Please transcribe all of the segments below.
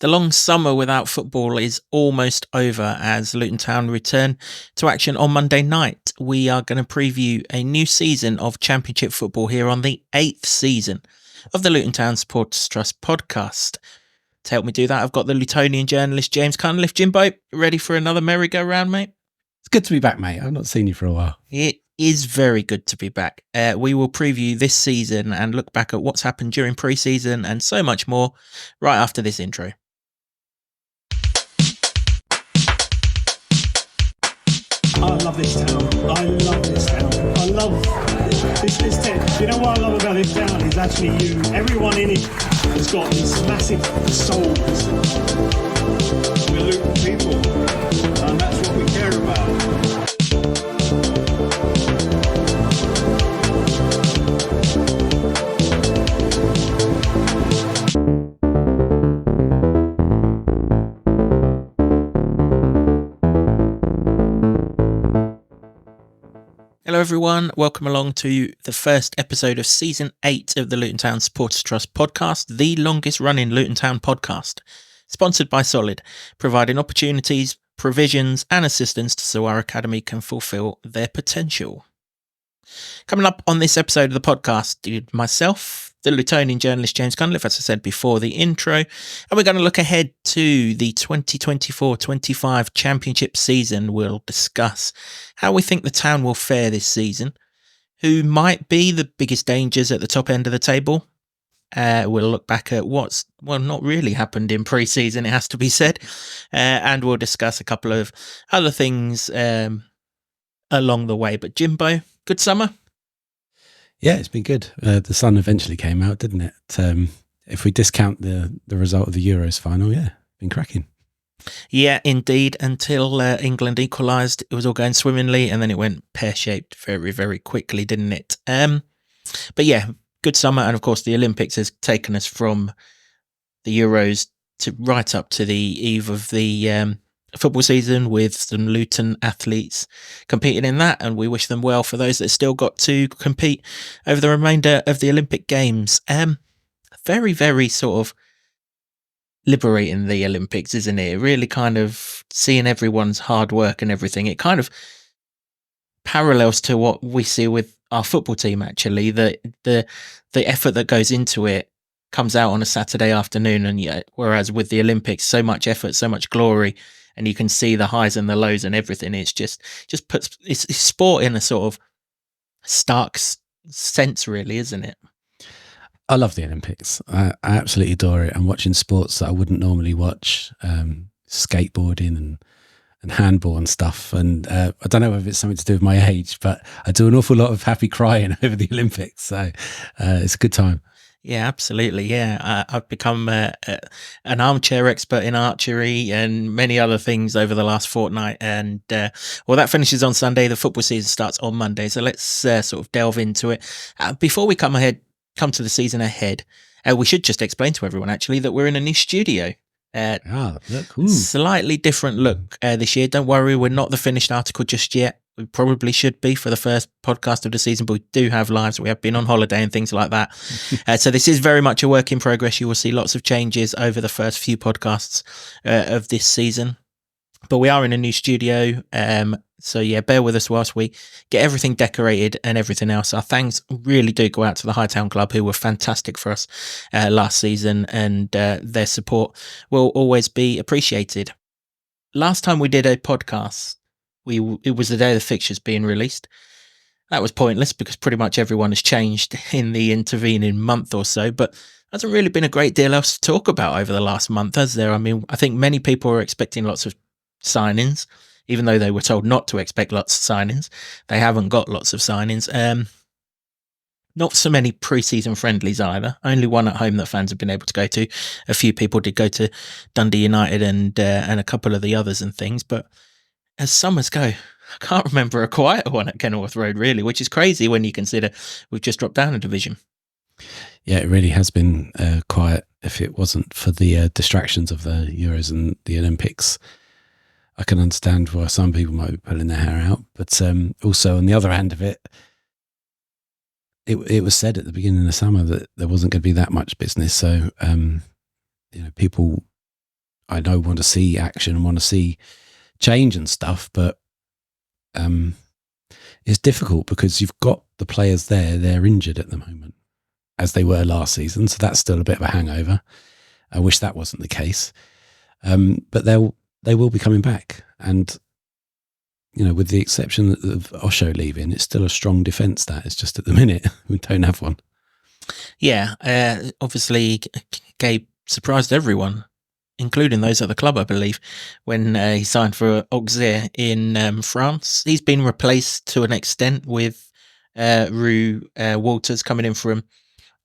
The long summer without football is almost over as Luton Town return to action on Monday night. We are going to preview a new season of Championship football here on the 8th season of the Luton Town Supporters Trust podcast. To help me do that, I've got the Lutonian journalist James Cunliffe. Jimbo, ready for another merry-go-round, mate? It's good to be back, mate. I've not seen you for a while. It is very good to be back. We will preview this season and look back at what's happened during pre-season and so much more right after this intro. I love this town. I love this town. I love this town. You know what I love about this town is actually you. Everyone in it has got this massive soul. We're Luton people, and that's what we care about. Hello everyone, welcome along to the first episode of Season 8 of the Luton Town Supporters Trust podcast, the longest running Luton Town podcast, sponsored by Solid, providing opportunities, provisions and assistance so our academy can fulfil their potential. Coming up on this episode of the podcast, myself, the Lutonian journalist James Cunliffe, as I said before the intro, and we're going to look ahead to the 2024-25 Championship season. We'll discuss how we think the town will fare this season, who might be the biggest dangers at the top end of the table. We'll look back at what's, not really happened in pre-season, it has to be said, and we'll discuss a couple of other things along the way. But Jimbo, good summer? Yeah, it's been good. The sun eventually came out, didn't it? If we discount the result of the Euros final, yeah, been cracking. Yeah, indeed. Until England equalised, it was all going swimmingly, and then it went pear-shaped very, very quickly, didn't it? But yeah, good summer, and of course the Olympics has taken us from the Euros to right up to the eve of the football season with some Luton athletes competing in that, and we wish them well for those that still got to compete over the remainder of the Olympic Games. Very, very sort of liberating, the Olympics, isn't it? Really kind of seeing everyone's hard work and everything. It kind of parallels to what we see with our football team, actually. The effort that goes into it comes out on a Saturday afternoon, and yeah, whereas with the Olympics, so much effort, so much glory, and you can see the highs and the lows and everything. It's just puts it's sport in a sort of stark sense, really, isn't it? I love the Olympics. I absolutely adore it. I'm watching sports that I wouldn't normally watch, skateboarding and handball and stuff. And I don't know if it's something to do with my age, but I do an awful lot of happy crying over the Olympics. So it's a good time. Yeah, absolutely. Yeah, I've become an armchair expert in archery and many other things over the last fortnight. And well, that finishes on Sunday. The football season starts on Monday. So let's sort of delve into it. Before we come to the season ahead, we should just explain to everyone, actually, that we're in a new studio. Slightly different look this year. Don't worry, we're not the finished article just yet. We probably should be for the first podcast of the season, but we do have lives. We have been on holiday and things like that. So this is very much a work in progress. You will see lots of changes over the first few podcasts of this season. But we are in a new studio. So yeah, bear with us whilst we get everything decorated and everything else. Our thanks really do go out to the Hightown Club, who were fantastic for us last season, and their support will always be appreciated. Last time we did a podcast, it was the day of the fixtures being released. That was pointless because pretty much everyone has changed in the intervening month or so, but hasn't really been a great deal else to talk about over the last month, has there? I mean, I think many people were expecting lots of signings, even though they were told not to expect lots of signings. They haven't got lots of signings. Not so many pre-season friendlies either. Only one at home that fans have been able to go to. A few people did go to Dundee United and a couple of the others and things, but as summers go, I can't remember a quieter one at Kenilworth Road, really, which is crazy when you consider we've just dropped down a division. Yeah, it really has been quiet. If it wasn't for the distractions of the Euros and the Olympics, I can understand why some people might be pulling their hair out. But also on the other hand of it, it was said at the beginning of the summer that there wasn't going to be that much business. So, people I know want to see action and want to see change and stuff, but it's difficult because you've got the players there, they're injured at the moment, as they were last season, so that's still a bit of a hangover. I wish that wasn't the case. But they will be coming back, and with the exception of Osho leaving, it's still a strong defence. That it's just at the minute we don't have one. Yeah, obviously Gabe surprised everyone, including those at the club, I believe, when he signed for Auxerre in France. He's been replaced to an extent with Rue Walters coming in from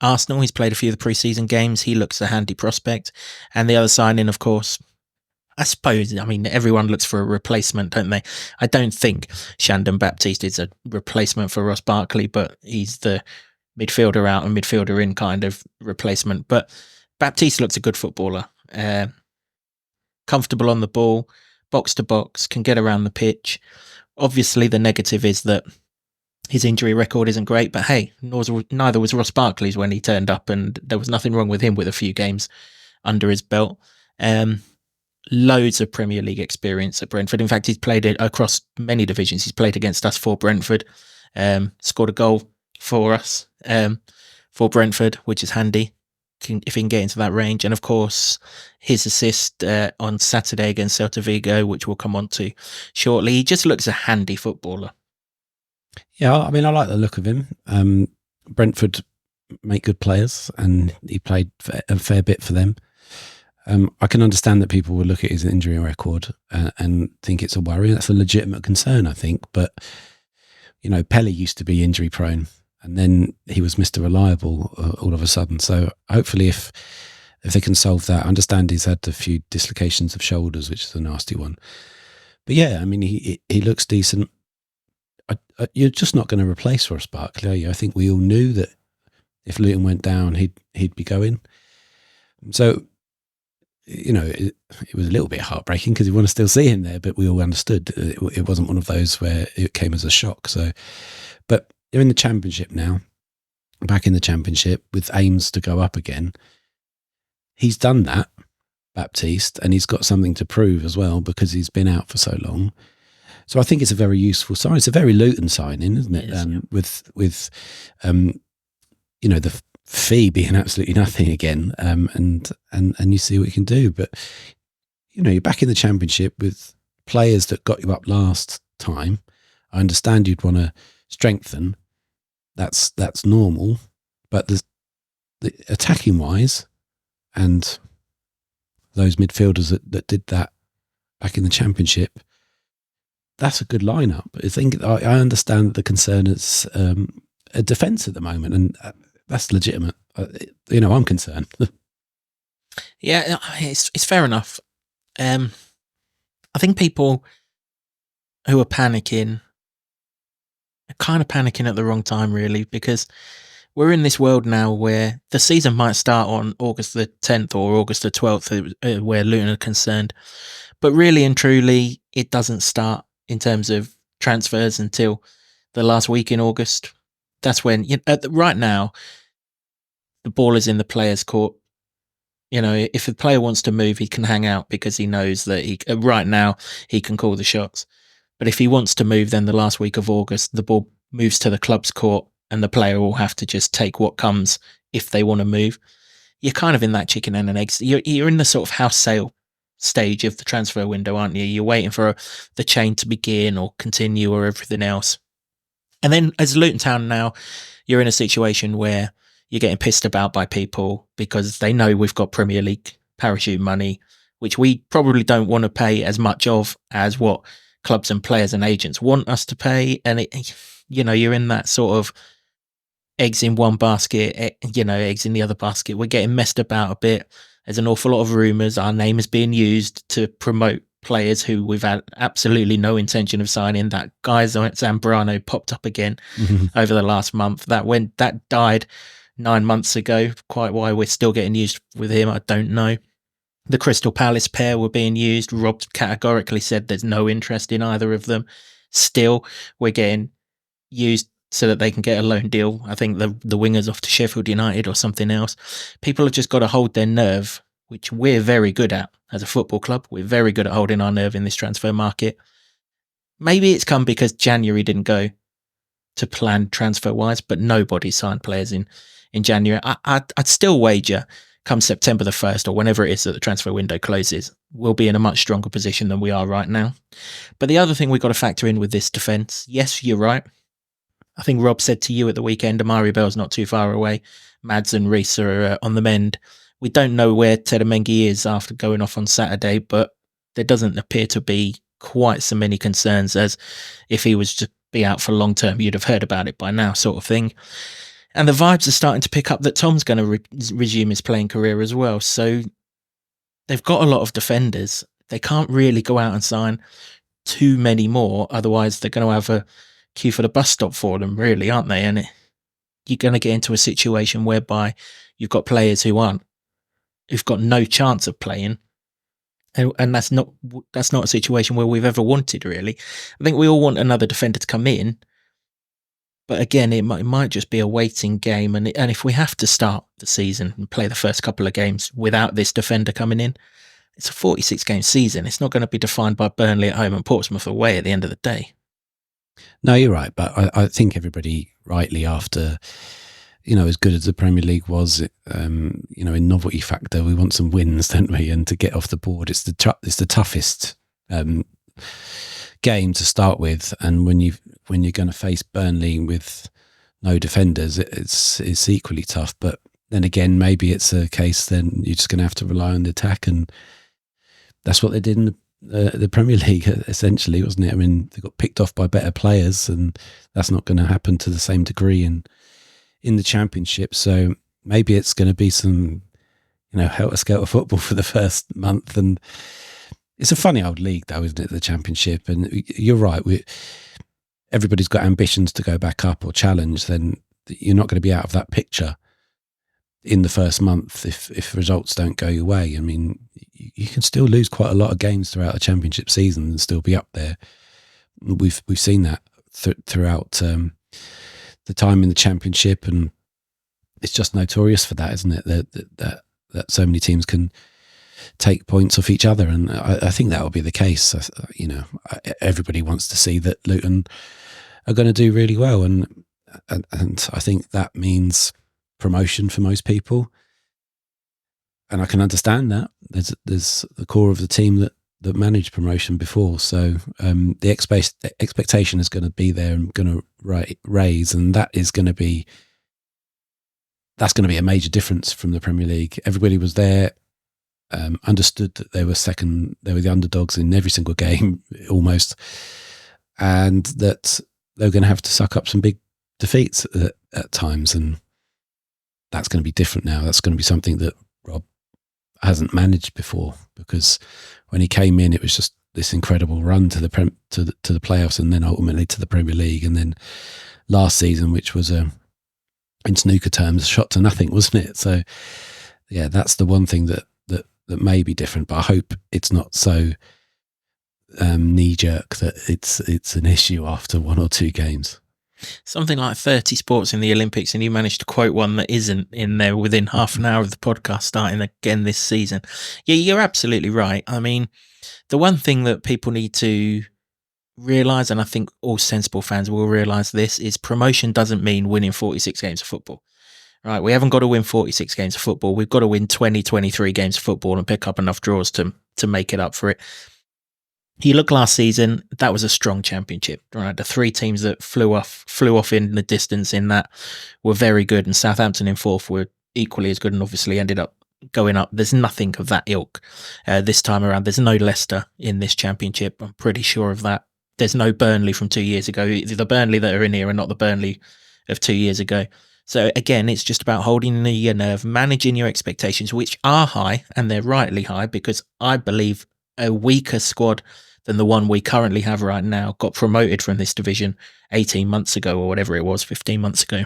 Arsenal. He's played a few of the pre-season games. He looks a handy prospect. And the other signing, of course, I suppose, everyone looks for a replacement, don't they? I don't think Shandon Baptiste is a replacement for Ross Barkley, but he's the midfielder out and midfielder in kind of replacement. But Baptiste looks a good footballer. Comfortable on the ball, box to box, can get around the pitch. Obviously, the negative is that his injury record isn't great, but hey, neither was Ross Barkley's when he turned up, and there was nothing wrong with him with a few games under his belt. Loads of Premier League experience at Brentford. In fact, he's played it across many divisions. He's played against us for Brentford, scored a goal for us for Brentford, which is handy if he can get into that range. And of course, his assist on Saturday against Celta Vigo, which we'll come on to shortly. He just looks a handy footballer. Yeah, I like the look of him. Brentford make good players, and he played a fair bit for them. I can understand that people will look at his injury record and think it's a worry. That's a legitimate concern, I think. But, Pelé used to be injury prone, and then he was Mr. Reliable all of a sudden. So hopefully if they can solve that, I understand he's had a few dislocations of shoulders, which is a nasty one. But yeah, he looks decent. You're just not going to replace Ross Barkley, are you? I think we all knew that if Luton went down, he'd be going. So, it was a little bit heartbreaking because you want to still see him there, but we all understood it wasn't one of those where it came as a shock. So, but they're in the Championship now, back in the Championship with aims to go up again. He's done that, Baptiste, and he's got something to prove as well because he's been out for so long. So I think it's a very useful sign. It's a very Luton signing, isn't it? With the fee being absolutely nothing again, and you see what you can do. But you're back in the Championship with players that got you up last time. I understand you'd want to strengthen. That's normal, but the attacking wise, and those midfielders that did that back in the Championship, that's a good lineup. I understand that the concern is a defence at the moment, and that's legitimate. I'm concerned. Yeah, it's fair enough. I think people who are panicking are kind of panicking at the wrong time, really, because we're in this world now where the season might start on August the 10th or August the 12th, where Luton are concerned. But really and truly, it doesn't start in terms of transfers until the last week in August. That's when, right now, the ball is in the player's court. If the player wants to move, he can hang out because he knows that right now he can call the shots. But if he wants to move, then the last week of August, the ball moves to the club's court and the player will have to just take what comes if they want to move. You're kind of in that chicken and an egg. You're in the sort of house sale stage of the transfer window, aren't you? You're waiting for the chain to begin or continue or everything else. And then as Luton Town now, you're in a situation where you're getting pissed about by people because they know we've got Premier League parachute money, which we probably don't want to pay as much of as what clubs and players and agents want us to pay. And you're in that sort of eggs in one basket, eggs in the other basket. We're getting messed about a bit. There's an awful lot of rumours. Our name is being used to promote players who we've had absolutely no intention of signing. That guy Zambrano popped up again over the last month. That died 9 months ago. Quite why we're still getting used with him, I don't know. The Crystal Palace pair were being used. Rob categorically said there's no interest in either of them. Still, we're getting used so that they can get a loan deal. I think the wingers off to Sheffield United or something else. People have just got to hold their nerve which we're very good at as a football club. We're very good at holding our nerve in this transfer market. Maybe it's come because January didn't go to plan transfer-wise, but nobody signed players in January. I'd still wager come September the 1st or whenever it is that the transfer window closes, we'll be in a much stronger position than we are right now. But the other thing we've got to factor in with this defence, yes, you're right. I think Rob said to you at the weekend, Amari Bell's not too far away. Mads and Reece are on the mend. We don't know where Tedamengi is after going off on Saturday, but there doesn't appear to be quite so many concerns as if he was to be out for long term, you'd have heard about it by now, sort of thing. And the vibes are starting to pick up that Tom's going to resume his playing career as well. So they've got a lot of defenders. They can't really go out and sign too many more. Otherwise, they're going to have a queue for the bus stop for them, really, aren't they? And you're going to get into a situation whereby you've got players who've got no chance of playing. And that's not a situation where we've ever wanted, really. I think we all want another defender to come in. But again, it might just be a waiting game. And if we have to start the season and play the first couple of games without this defender coming in, it's a 46-game season. It's not going to be defined by Burnley at home and Portsmouth away at the end of the day. No, you're right. But I think everybody rightly after, as good as the Premier League was, in novelty factor, we want some wins, don't we? And to get off the board, it's the toughest game to start with. And when you're going to face Burnley with no defenders, it's equally tough. But then again, maybe it's a case then you're just going to have to rely on the attack, and that's what they did in the Premier League, essentially, wasn't it? I mean, they got picked off by better players, and that's not going to happen to the same degree in the Championship. So maybe it's going to be some, helter-skelter football for the first month. And it's a funny old league, though, isn't it, the Championship? And you're right. Everybody's got ambitions to go back up or challenge. Then you're not going to be out of that picture in the first month if results don't go your way. I mean, you can still lose quite a lot of games throughout a Championship season and still be up there. We've seen that throughout the time in the Championship, and it's just notorious for that, isn't it? That so many teams can take points off each other, and I think that will be the case. Everybody wants to see that Luton are going to do really well, and I think that means promotion for most people, and I can understand that. There's the core of the team that managed promotion before, so the expectation is going to be there and going to raise, and that's going to be a major difference from the Premier League. Everybody was there, understood that they were the underdogs in every single game almost, and that they were going to have to suck up some big defeats at times, and that's going to be different now. That's going to be something that Rob hasn't managed before, because when he came in, it was just this incredible run to the playoffs, and then ultimately to the Premier League, and then last season, which was in snooker terms, a shot to nothing, wasn't it? So yeah, that's the one thing that may be different, but I hope it's not so knee-jerk that it's an issue after one or two games. Something like 30 sports in the Olympics, and you managed to quote one that isn't in there within half an hour of the podcast starting again this season. Yeah, you're absolutely right. I mean, the one thing that people need to realise, and I think all sensible fans will realise this, is promotion doesn't mean winning 46 games of football. Right, we haven't got to win 46 games of football. We've got to win 20, 23 games of football and pick up enough draws to make it up for it. You look last season, that was a strong Championship, right? The three teams that flew off in the distance in that were very good, and Southampton in fourth were equally as good and obviously ended up going up. There's nothing of that ilk this time around. There's no Leicester in this Championship. I'm pretty sure of that. There's no Burnley from 2 years ago. The Burnley that are in here are not the Burnley of 2 years ago. So again, it's just about holding your nerve, managing your expectations, which are high, and they're rightly high, because I believe a weaker squad than the one we currently have right now got promoted from this division 18 months ago, or whatever it was, 15 months ago.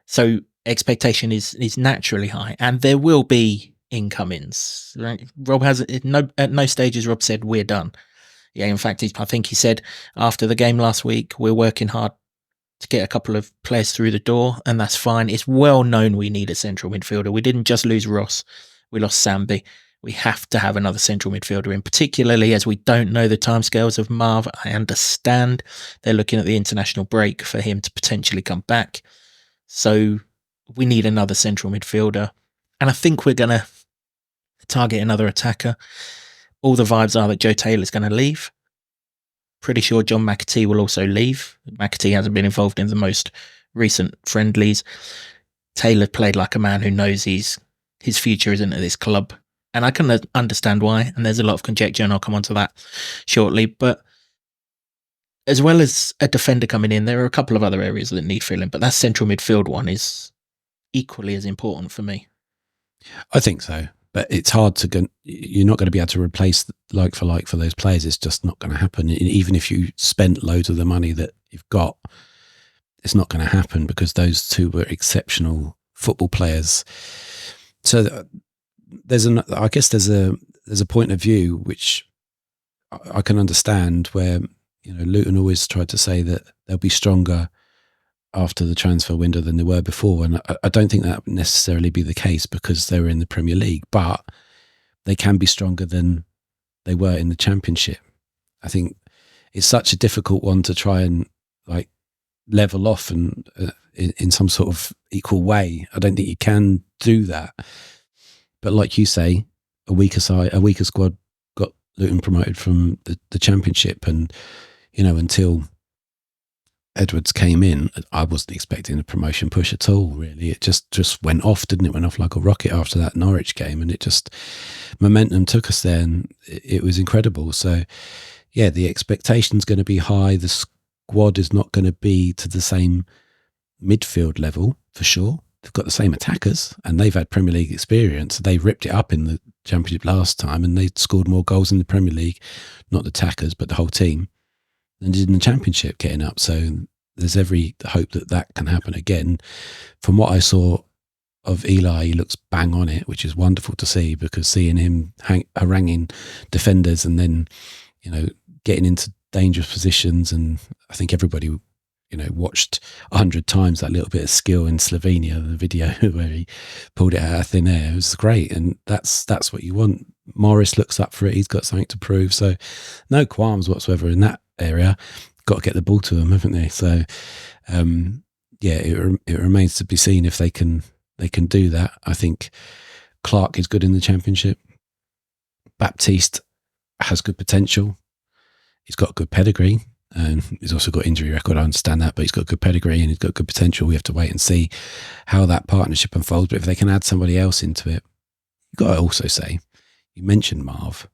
So expectation is naturally high, and there will be incomings. Right? Rob has at no stage has Rob said we're done. Yeah, in fact, I think he said after the game last week, we're working hard to get a couple of players through the door, and that's fine. It's well known we need a central midfielder. We didn't just lose Ross We lost Sambi. We have to have another central midfielder in, particularly as we don't know the timescales of Marv. I understand they're looking at the international break for him to potentially come back. So we need another central midfielder. And I think we're going to target another attacker. All the vibes are that Joe Taylor's going to leave. Pretty sure John McAtee will also leave. McAtee hasn't been involved in the most recent friendlies. Taylor played like a man who knows his future isn't at this club. And I can understand why, and there's a lot of conjecture, and I'll come on to that shortly. But as well as a defender coming in, there are a couple of other areas that need filling, but that central midfield one is equally as important for me. I think so, but it's hard to go. You're not going to be able to replace like for those players. It's just not going to happen. Even if you spent loads of the money that you've got, it's not going to happen because those two were exceptional football players. So I guess there's a point of view which I can understand where, you know, Luton always tried to say that they'll be stronger after the transfer window than they were before, and I don't think that would necessarily be the case because they were in the Premier League, but they can be stronger than they were in the Championship. I think it's such a difficult one to try and like level off and in some sort of equal way. I don't think you can do that. But like you say, a weaker squad got Luton promoted from the Championship, and you know, until Edwards came in, I wasn't expecting a promotion push at all. Really, it just went off, didn't it? Went off like a rocket after that Norwich game, and it just momentum took us there, and it was incredible. So, yeah, the expectation's going to be high. The squad is not going to be to the same midfield level for sure. They've got the same attackers and they've had Premier League experience. They ripped it up in the Championship last time and they scored more goals in the Premier League, not the attackers, but the whole team, than did in the Championship getting up. So there's every hope that that can happen again. From what I saw of Eli, he looks bang on it, which is wonderful to see, because seeing him haranguing defenders and then, you know, getting into dangerous positions, and I think everybody, you know, watched 100 times that little bit of skill in Slovenia, the video where he pulled it out of thin air. It was great, and that's what you want. Morris looks up for it. He's got something to prove, so no qualms whatsoever in that area. Got to get the ball to them, haven't they? So, yeah, it remains to be seen if they can do that. I think Clark is good in the Championship. Baptiste has good potential. He's got good pedigree. And he's also got injury record. I understand that, but he's got good pedigree and he's got good potential. We have to wait and see how that partnership unfolds. But if they can add somebody else into it, you've got to also say, you mentioned Marv.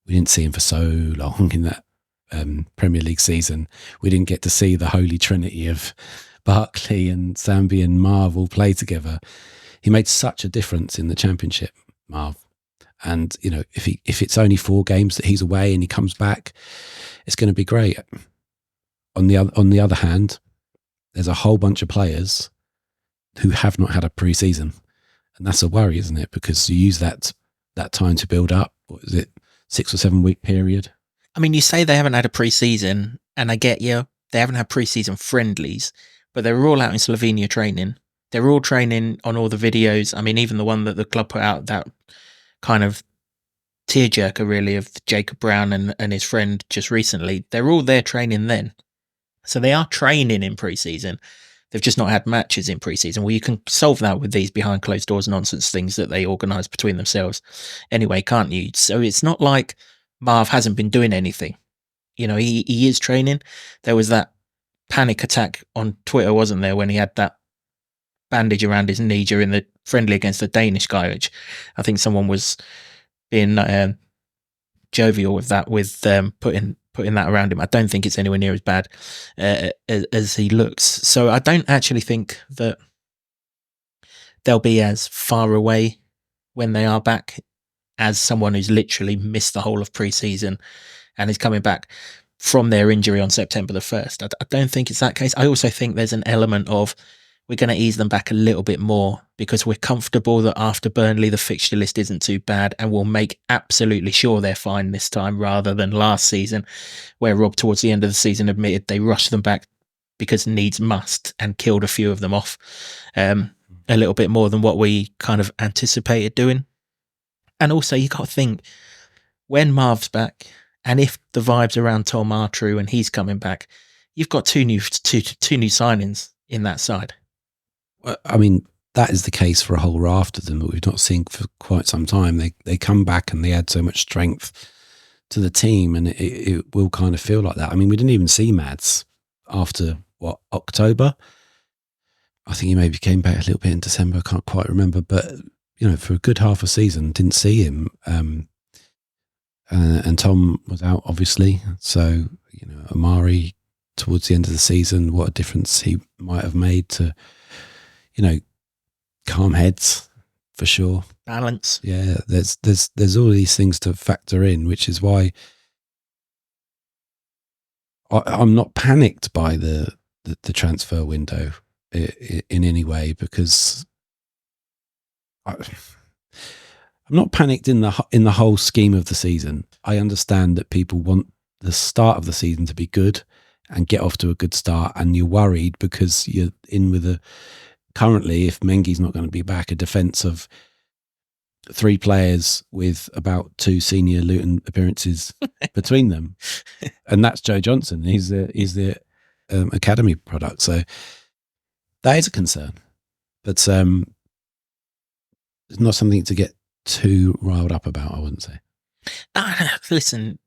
We didn't see him for so long in that Premier League season. We didn't get to see the holy trinity of Barkley and Sambi and Marv all play together. He made such a difference in the Championship, Marv. And, you know, if it's only 4 games that he's away and he comes back, it's going to be great. On the other hand, there's a whole bunch of players who have not had a pre-season, and that's a worry, isn't it? Because you use that time to build up. What is it, 6 or 7 week period? I mean, you say they haven't had a pre-season, and I get you, they haven't had pre-season friendlies, but they were all out in Slovenia training. They were all training on all the videos. I mean, even the one that the club put out, that kind of tearjerker really of Jacob Brown and his friend just recently, they're all there training then. So they are training in pre-season. They've just not had matches in pre-season. Well, you can solve that with these behind closed doors nonsense things that they organise between themselves anyway, can't you? So it's not like Marv hasn't been doing anything. You know, he is training. There was that panic attack on Twitter, wasn't there, when he had that bandage around his knee during the friendly against the Danish guy, which I think someone was being jovial with that, with putting that around him. I don't think it's anywhere near as bad as he looks. So I don't actually think that they'll be as far away when they are back as someone who's literally missed the whole of pre-season and is coming back from their injury on September the 1st. I don't think it's that case. I also think there's an element of we're going to ease them back a little bit more because we're comfortable that after Burnley, the fixture list isn't too bad, and we'll make absolutely sure they're fine this time rather than last season where Rob towards the end of the season admitted they rushed them back because needs must and killed a few of them off a little bit more than what we kind of anticipated doing. And also, you got to think, when Marv's back, and if the vibes around Tom are true and he's coming back, you've got two new signings in that side. Well, I mean, that is the case for a whole raft of them that we've not seen for quite some time. They come back and they add so much strength to the team, and it will kind of feel like that. I mean, we didn't even see Mads after, October? I think he maybe came back a little bit in December. I can't quite remember. But, for a good half a season, didn't see him. And Tom was out, obviously. So, Amari, towards the end of the season, what a difference he might have made to, calm heads, for sure. Balance. Yeah, there's all these things to factor in, which is why I'm not panicked by the transfer window in any way, because I'm not panicked in the whole scheme of the season. I understand that people want the start of the season to be good and get off to a good start, and you're worried because you're in with currently, if Mengi's not going to be back, a defence of 3 players with about 2 senior Luton appearances between them, and that's Joe Johnson. He's the academy product, so that is a concern. But it's not something to get too riled up about, I wouldn't say. Listen,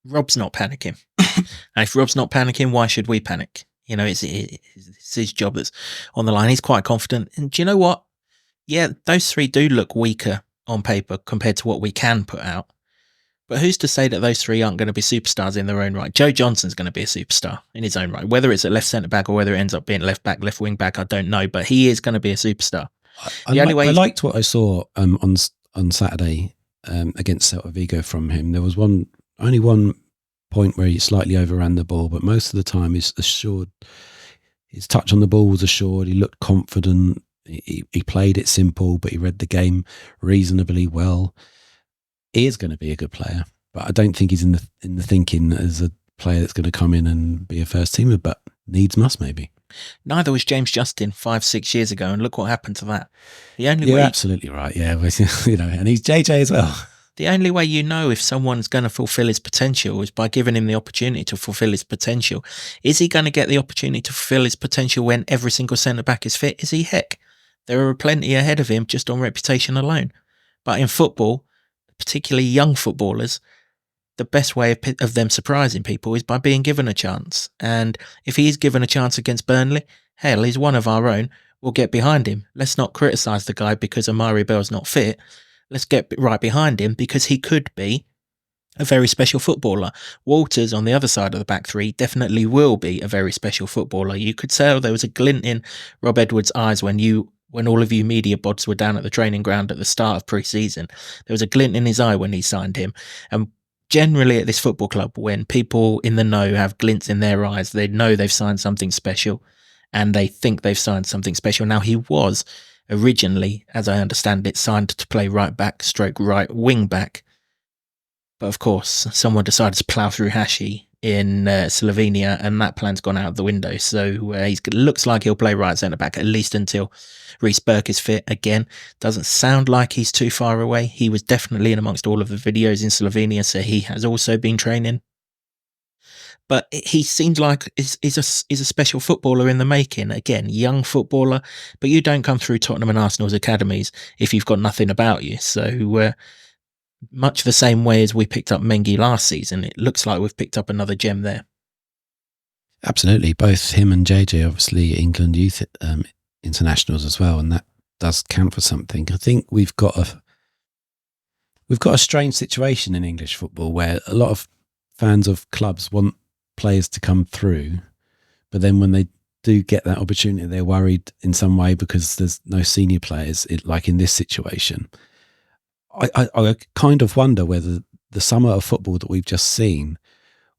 Rob's not panicking, and if Rob's not panicking, why should we panic? It's his job that's on the line. He's quite confident, and do you know what? Yeah, those 3 do look weaker on paper compared to what we can put out. But who's to say that those 3 aren't going to be superstars in their own right? Joe Johnson's going to be a superstar in his own right. Whether it's at left centre back or whether it ends up being left back, left wing back, I don't know. But he is going to be a superstar. I liked what I saw on Saturday against Celta Vigo from him. There was only one point where he slightly overran the ball, but most of the time he's assured. His touch on the ball was assured. He looked confident. He played it simple, but he read the game reasonably well. He is going to be a good player, but I don't think he's in the thinking as a player that's going to come in and be a first teamer, but needs must maybe. Neither was James Justin 5-6 years ago, and look what happened to that. You're absolutely right. Yeah, and he's JJ as well. The only way you know if someone's going to fulfill his potential is by giving him the opportunity to fulfill his potential. Is he going to get the opportunity to fulfill his potential when every single centre-back is fit? Is he? Heck, there are plenty ahead of him just on reputation alone. But in football, particularly young footballers, the best way of them surprising people is by being given a chance. And if he's given a chance against Burnley, hell, he's one of our own. We'll get behind him. Let's not criticise the guy because Amari Bell's not fit. Let's get right behind him because he could be a very special footballer. Walters, on the other side of the back 3, definitely will be a very special footballer. You could tell there was a glint in Rob Edwards' eyes when all of you media bods were down at the training ground at the start of pre-season. There was a glint in his eye when he signed him. And generally at this football club, when people in the know have glints in their eyes, they know they've signed something special and they think they've signed something special. Now, he was originally, as I understand it, signed to play right back / right wing back. But of course, someone decided to plough through Hashi in Slovenia, and that plan's gone out the window. So he looks like he'll play right centre back, at least until Reece Burke is fit again. Doesn't sound like he's too far away. He was definitely in amongst all of the videos in Slovenia, so he has also been training. But he seems like is a special footballer in the making. Again, young footballer, but you don't come through Tottenham and Arsenal's academies if you've got nothing about you. So much the same way as we picked up Mengi last season, it looks like we've picked up another gem there. Absolutely. Both him and JJ, obviously England youth internationals as well, and that does count for something. I think we've got a strange situation in English football where a lot of fans of clubs want players to come through, but then when they do get that opportunity, they're worried in some way because there's no senior players, like in this situation. I kind of wonder whether the summer of football that we've just seen,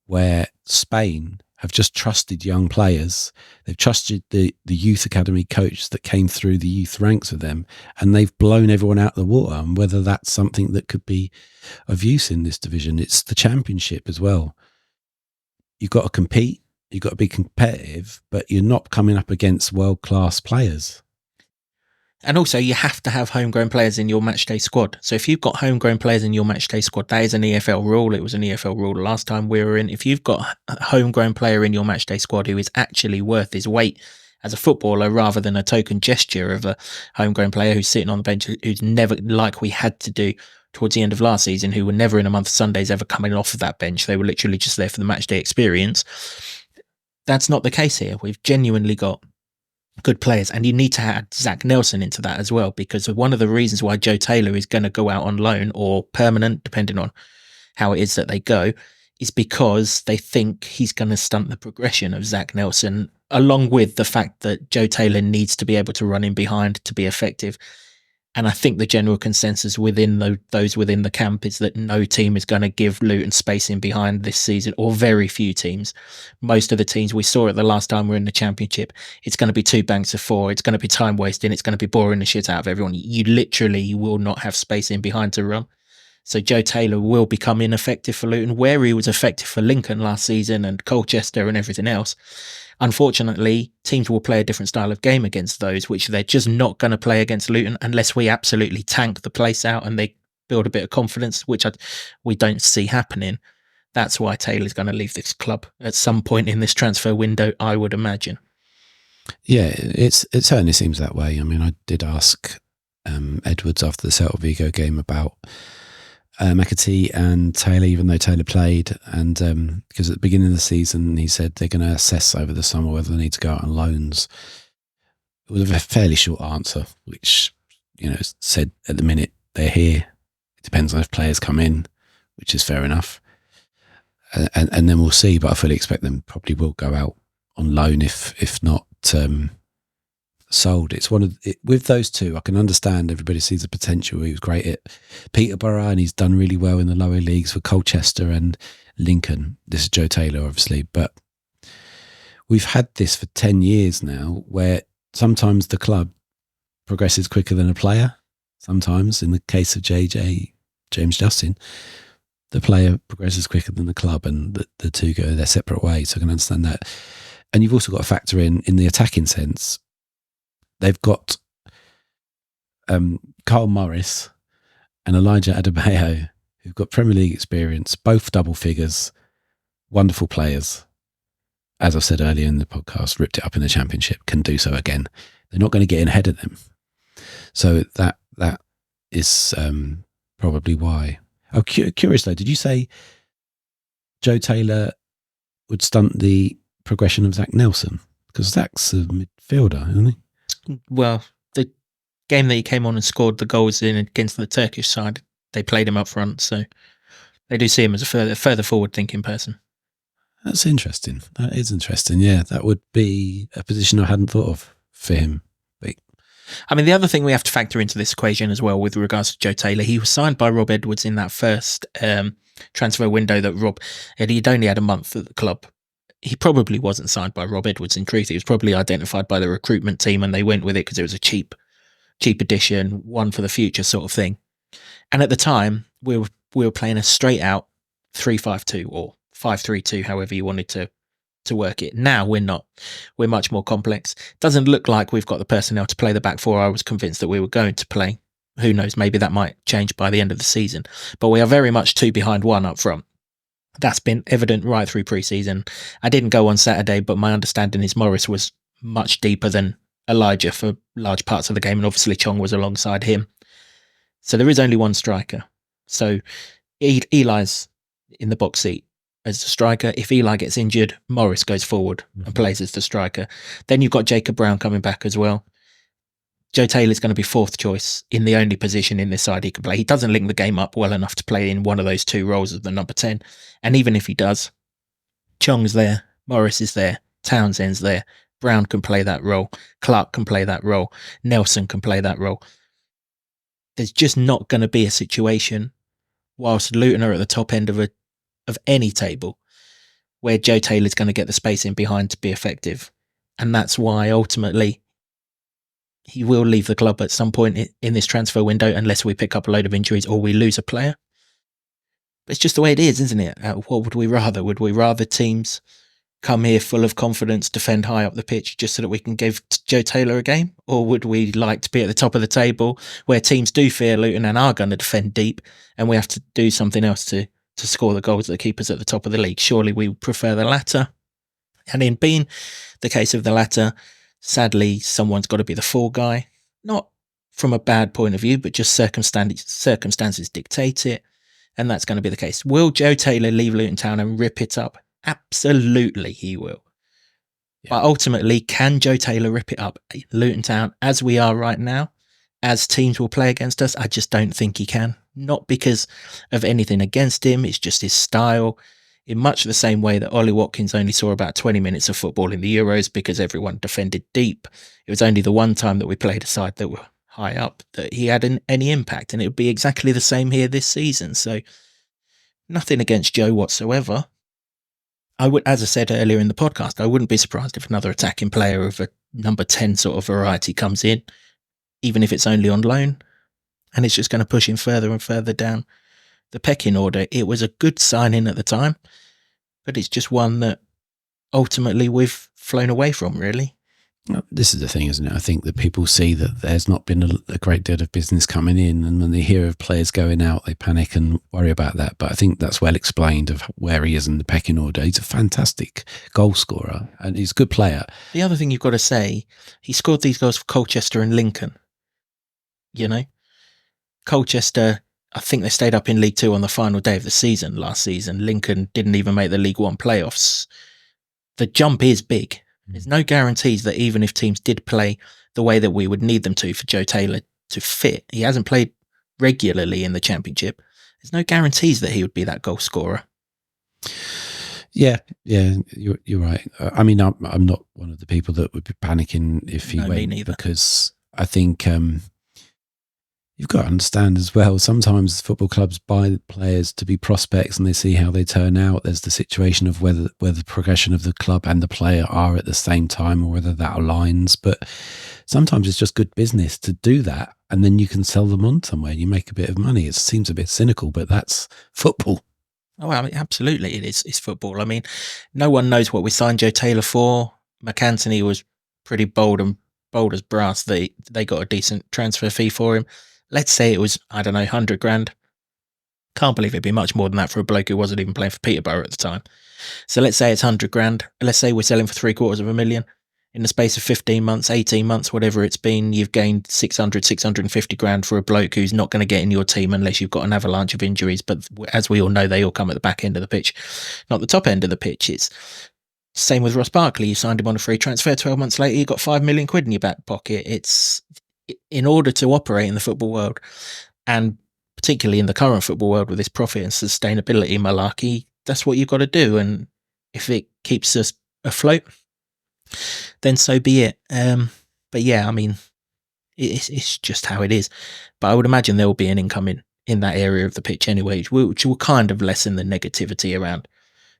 where Spain have just trusted young players, they've trusted the youth academy coach that came through the youth ranks with them, and they've blown everyone out of the water, and whether that's something that could be of use in this division. It's the championship as well. You've got to compete, you've got to be competitive, but you're not coming up against world-class players. And also, you have to have homegrown players in your matchday squad. So if you've got homegrown players in your matchday squad, that is an EFL rule. It was an EFL rule the last time we were in. If you've got a homegrown player in your matchday squad who is actually worth his weight as a footballer rather than a token gesture of a homegrown player who's sitting on the bench, who's never, like we had to do towards the end of last season, who were never in a month of Sundays ever coming off of that bench. They were literally just there for the matchday experience. That's not the case here. We've genuinely got good players, and you need to add Zach Nelson into that as well, because one of the reasons why Joe Taylor is going to go out on loan or permanent, depending on how it is that they go, is because they think he's going to stunt the progression of Zach Nelson, along with the fact that Joe Taylor needs to be able to run in behind to be effective. And I think the general consensus within those within the camp is that no team is going to give Luton space in behind this season, or very few teams. Most of the teams we saw it the last time we were in the Championship, it's going to be 2 banks of 4. It's going to be time wasting. It's going to be boring the shit out of everyone. You literally will not have space in behind to run. So Joe Taylor will become ineffective for Luton, where he was effective for Lincoln last season and Colchester and everything else. Unfortunately, teams will play a different style of game against those, which they're just not going to play against Luton unless we absolutely tank the place out and they build a bit of confidence, which we don't see happening. That's why Taylor's going to leave this club at some point in this transfer window, I would imagine. Yeah, it certainly seems that way. I mean, I did ask Edwards after the Celta Vigo game about McAtee and Taylor, even though Taylor played, and because at the beginning of the season he said they're going to assess over the summer whether they need to go out on loans. It was a fairly short answer, which, you know, said at the minute they're here. It depends on if players come in, which is fair enough, and then we'll see. But I fully expect them probably will go out on loan if not sold. It's with those two, I can understand everybody sees the potential. He was great at Peterborough and he's done really well in the lower leagues for Colchester and Lincoln. This is Joe Taylor, obviously, but we've had this for 10 years now, where sometimes the club progresses quicker than a player. Sometimes, in the case of James Justin, the player progresses quicker than the club, and the two go their separate ways. So I can understand that. And you've also got to factor in the attacking sense. They've got Carl Morris and Elijah Adebayo, who've got Premier League experience, both double figures, wonderful players. As I said earlier in the podcast, ripped it up in the Championship, can do so again. They're not going to get in ahead of them. So that is probably why. Oh, curious though, did you say Joe Taylor would stunt the progression of Zach Nelson? Because Zach's a midfielder, isn't he? Well, the game that he came on and scored the goals in against the Turkish side, they played him up front, so they do see him as a further forward-thinking person. That's interesting. That is interesting. Yeah, that would be a position I hadn't thought of for him. But I mean, the other thing we have to factor into this equation as well with regards to Joe Taylor, he was signed by Rob Edwards in that first transfer window that he'd only had a month at the club. He probably wasn't signed by Rob Edwards, in truth. He was probably identified by the recruitment team and they went with it because it was a cheap addition, one for the future sort of thing. And at the time, we were playing a straight out 3-5-2 or 5-3-2, however you wanted to work it. Now we're not. We're much more complex. Doesn't look like we've got the personnel to play the back four I was convinced that we were going to play. Who knows, maybe that might change by the end of the season. But we are very much 2 behind 1 up front. That's been evident right through pre-season. I didn't go on Saturday, but my understanding is Morris was much deeper than Elijah for large parts of the game, and obviously Chong was alongside him. So there is only one striker. So Eli's in the box seat as the striker. If Eli gets injured, Morris goes forward and plays as the striker. Then you've got Jacob Brown coming back as well. Joe Taylor's going to be 4th choice in the only position in this side he can play. He doesn't link the game up well enough to play in one of those 2 roles of the number 10. And even if he does, Chong's there, Morris is there, Townsend's there, Brown can play that role, Clark can play that role, Nelson can play that role. There's just not going to be a situation, whilst Luton are at the top end of any table, where Joe Taylor's going to get the space in behind to be effective. And that's why ultimately he will leave the club at some point in this transfer window unless we pick up a load of injuries or we lose a player. But it's just the way it is, isn't it? What would we rather? Would we rather teams come here full of confidence, defend high up the pitch just so that we can give Joe Taylor a game? Or would we like to be at the top of the table where teams do fear Luton and are going to defend deep and we have to do something else to score the goals that keep us at the top of the league? Surely we would prefer the latter. And in being the case of the latter, sadly, someone's got to be the fall guy. Not from a bad point of view, but just circumstances dictate it. And that's going to be the case. Will Joe Taylor leave Luton Town and rip it up? Absolutely he will. Yeah. But ultimately, can Joe Taylor rip it up at Luton Town as we are right now? As teams will play against us? I just don't think he can. Not because of anything against him. It's just his style. In much the same way that Ollie Watkins only saw about 20 minutes of football in the Euros because everyone defended deep. It was only the one time that we played a side that were high up that he had any impact, and it would be exactly the same here this season. So nothing against Joe whatsoever. I would, as I said earlier in the podcast, I wouldn't be surprised if another attacking player of a number 10 sort of variety comes in, even if it's only on loan, and it's just going to push him further and further down the pecking order. It was a good signing at the time, but it's just one that ultimately we've flown away from, really. This is the thing, isn't it? I think that people see that there's not been a great deal of business coming in, and when they hear of players going out, they panic and worry about that. But I think that's well explained of where he is in the pecking order. He's a fantastic goal scorer and he's a good player. The other thing you've got to say, he scored these goals for Colchester and Lincoln. You know, Colchester, I think they stayed up in League Two on the final day of the season last season. Lincoln didn't even make the League One playoffs. The jump is big. There's no guarantees that even if teams did play the way that we would need them to for Joe Taylor to fit, he hasn't played regularly in the Championship. There's no guarantees that he would be that goal scorer. Yeah, you're right. I mean, I'm not one of the people that would be panicking if he went, because I think you've got to understand as well, sometimes football clubs buy players to be prospects and they see how they turn out. There's the situation of whether the progression of the club and the player are at the same time or whether that aligns. But sometimes it's just good business to do that, and then you can sell them on somewhere. You make a bit of money. It seems a bit cynical, but that's football. Oh, I mean, absolutely it is. It's football. I mean, no one knows what we signed Joe Taylor for. McAntony was pretty bold as brass. They got a decent transfer fee for him. Let's say it was, I don't know, 100 grand. Can't believe it'd be much more than that for a bloke who wasn't even playing for Peterborough at the time. So let's say it's 100 grand. Let's say we're selling for $750,000. In the space of 15 months, 18 months, whatever it's been, you've gained 650 grand for a bloke who's not going to get in your team unless you've got an avalanche of injuries. But as we all know, they all come at the back end of the pitch, not the top end of the pitch. It's same with Ross Barkley. You signed him on a free transfer. 12 months later, you got £5 million in your back pocket. It's in order to operate in the football world, and particularly in the current football world with this profit and sustainability malarkey, that's what you've got to do. And if it keeps us afloat, then so be it. But yeah, I mean, it's just how it is. But I would imagine there will be an income in that area of the pitch anyway, which will kind of lessen the negativity around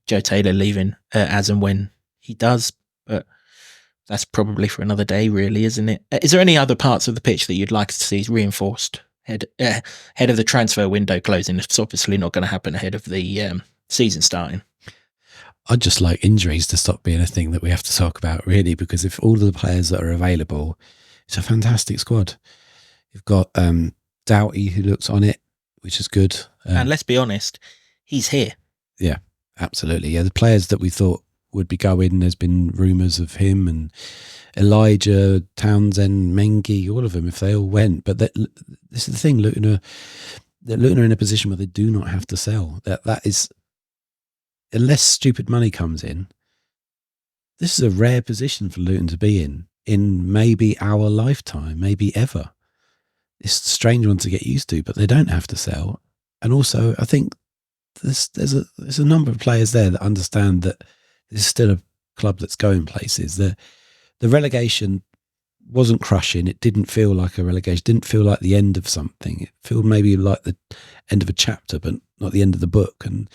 Joe Taylor leaving as and when he does. But that's probably for another day, really, isn't it? Is there any other parts of the pitch that you'd like to see reinforced ahead of the transfer window closing? It's obviously not going to happen ahead of the season starting. I'd just like injuries to stop being a thing that we have to talk about, really, because if all of the players that are available, it's a fantastic squad. You've got Doughty, who looks on it, which is good. And let's be honest, he's here. Yeah, absolutely. Yeah, the players that we thought would be going, there's been rumours of him and Elijah, Townsend, Mengi, all of them, if they all went. But this is the thing, Luton are in a position where they do not have to sell. That is, unless stupid money comes in, this is a rare position for Luton to be in maybe our lifetime, maybe ever. It's a strange one to get used to, but they don't have to sell. And also, I think there's a number of players there that understand that this is still a club that's going places. The relegation wasn't crushing. It didn't feel like a relegation. It didn't feel like the end of something. It felt maybe like the end of a chapter, but not the end of the book. And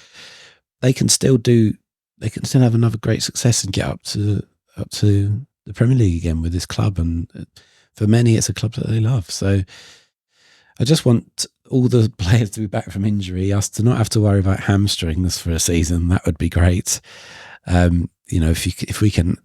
they can still have another great success and get up to the Premier League again with this club. And for many, it's a club that they love. So I just want all the players to be back from injury, us to not have to worry about hamstrings for a season. That would be great. if we can,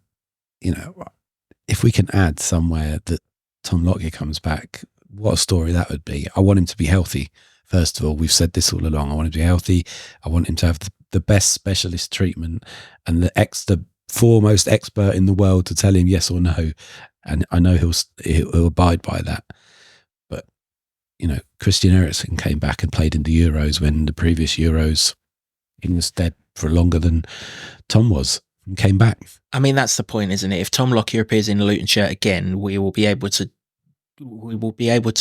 if we can add somewhere that Tom Lockyer comes back, what a story that would be. I want him to be healthy. First of all, we've said this all along. I want him to be healthy. I want him to have the best specialist treatment and the foremost expert in the world to tell him yes or no. And I know he'll abide by that. But, Christian Eriksen came back and played in the Euros when the previous Euros he was dead for longer than Tom was and came back. I mean, that's the point, isn't it? If Tom Lockyer appears in a Luton shirt again, we will be able to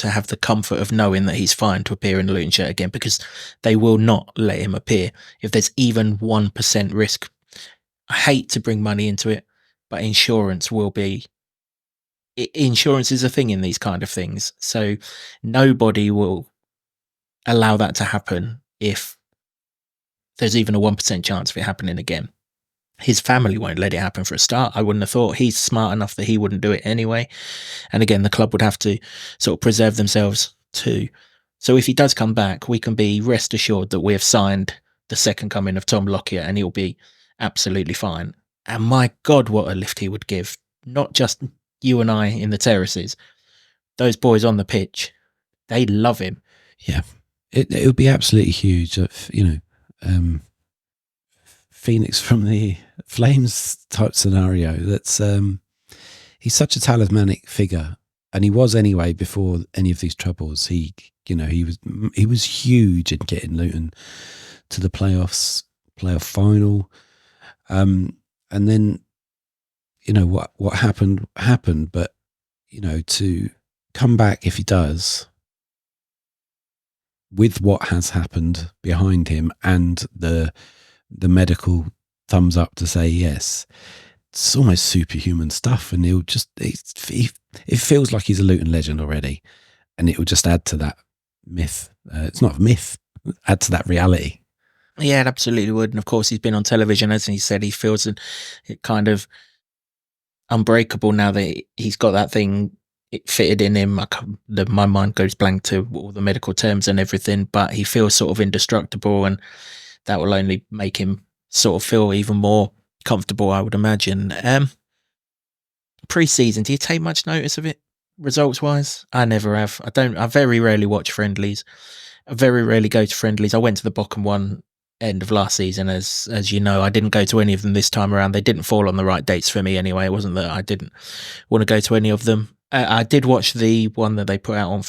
have the comfort of knowing that he's fine to appear in a Luton shirt again, because they will not let him appear. If there's even 1% risk, I hate to bring money into it, but insurance is a thing in these kind of things. So nobody will allow that to happen if there's even a 1% chance of it happening again. His family won't let it happen for a start. I wouldn't have thought. He's smart enough that he wouldn't do it anyway. And again, the club would have to sort of preserve themselves too. So if he does come back, we can be rest assured that we have signed the second coming of Tom Lockyer, and he'll be absolutely fine. And my God, what a lift he would give. Not just you and I in the terraces. Those boys on the pitch, they love him. Yeah, it would be absolutely huge. Phoenix from the Flames type scenario. That's he's such a talismanic figure, and he was anyway before any of these troubles. He was huge in getting Luton to the playoff final, and then what happened. But to come back, if he does, with what has happened behind him and the medical thumbs up to say yes, it's almost superhuman stuff, and it feels like he's a Luton legend already, and it will just add to that myth. It's not a myth, add to that reality. Yeah, it absolutely would. And of course, he's been on television, as he said. He feels it kind of unbreakable now that he's got that thing fitted in him. My mind goes blank to all the medical terms and everything, but he feels sort of indestructible, and that will only make him sort of feel even more comfortable, I would imagine. Preseason, do you take much notice of it, results-wise? I never have. I very rarely watch friendlies. I very rarely go to friendlies. I went to the Bochum one end of last season, as you know. I didn't go to any of them this time around. They didn't fall on the right dates for me anyway. It wasn't that I didn't want to go to any of them. I did watch the one that they put out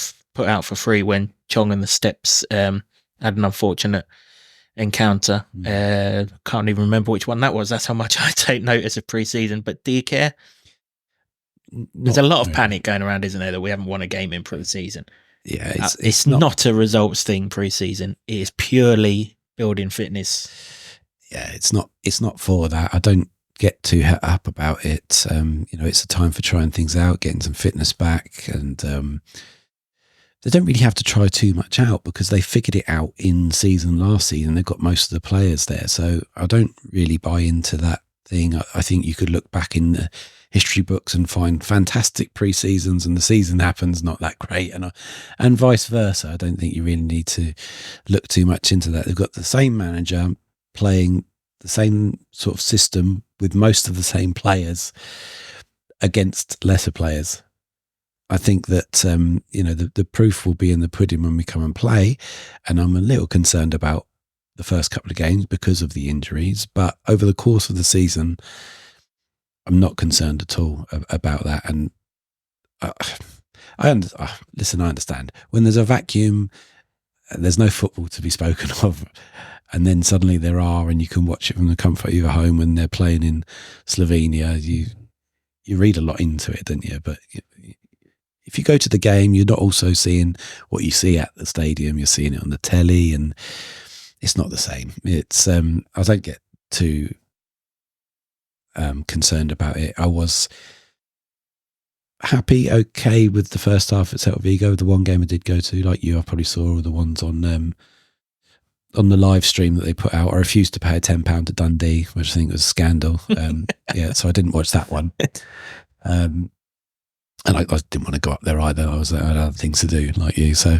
for free when Chong and the Steps had an unfortunate encounter. Can't even remember which one that was. That's how much I take notice of pre-season. But do you care? There's a lot of panic going around, isn't there, that we haven't won a game in pre-season? Yeah, it's not a results thing. Pre-season, it is purely building fitness. Yeah, it's not for that. I don't get too het up about it. It's a time for trying things out, getting some fitness back, and they don't really have to try too much out because they figured it out in season last season. They've got most of the players there. So I don't really buy into that thing. I think you could look back in the history books and find fantastic pre-seasons, and the season happens not that great, and vice versa. I don't think you really need to look too much into that. They've got the same manager playing the same sort of system with most of the same players against lesser players. I think that, the proof will be in the pudding when we come and play. And I'm a little concerned about the first couple of games because of the injuries. But over the course of the season, I'm not concerned at all about that. And I understand. When there's a vacuum, there's no football to be spoken of. And then suddenly there are, and you can watch it from the comfort of your home when they're playing in Slovenia. You read a lot into it, don't you? But if you go to the game, you're not also seeing what you see at the stadium. You're seeing it on the telly, and it's not the same. It's I don't get too concerned about it. I was okay with the first half at Celta Vigo. The one game I did go to, like you, I probably saw all the ones on the live stream that they put out. I refused to pay a £10 to Dundee, which I think was a scandal. So I didn't watch that one. And I didn't want to go up there either. I had other things to do, like you. So,